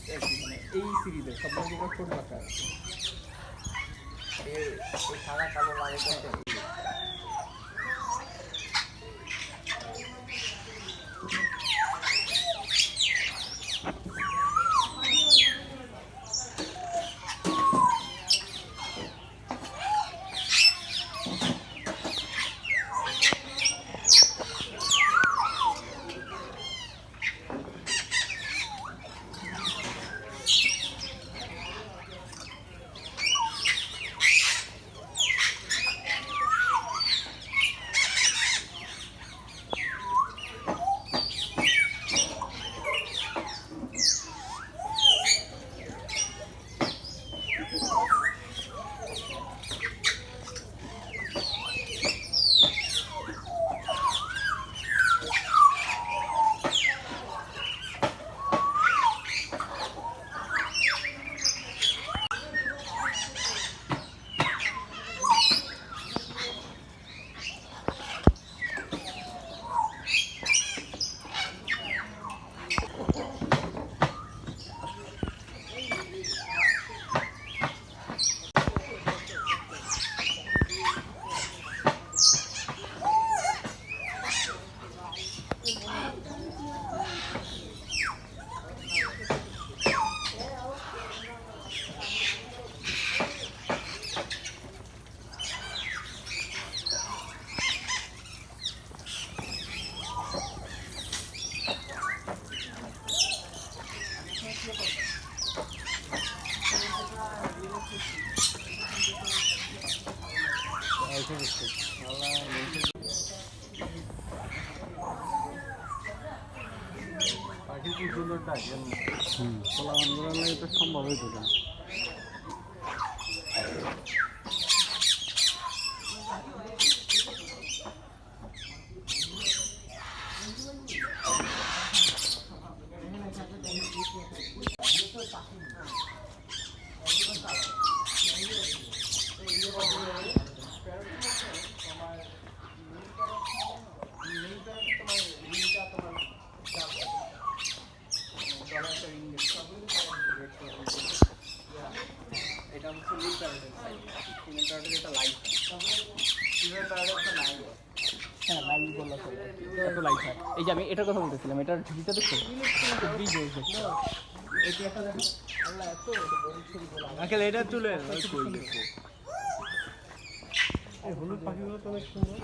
মানে এই সিরিজের সবগুলো ছোট আকার এই সাদা কালো লাগে কোনটা পাখি কি সুন্দর ডাকে খোলা মানুষ লাগে তো সম্ভব হইতো না এটা হচ্ছে লিড প্যারেটের সাইজ ফিমেল প্যারেটের এটা লাইট ফিমেল প্যারেট একটা লাইট হ্যাঁ লাইট বলা চলে এত লাইট হয় এই যে আমি এটার কথা বলতেছিলাম এটার ঝুঁকিটা দেখছো খুবই জোর দেখছো এটি একটা দেখো আল্লাহ এত বড় ছবি বলা আঙ্কেল এটা তুলে ওই কই দেখো এই হলুদ পাখিগুলো তো অনেক সুন্দর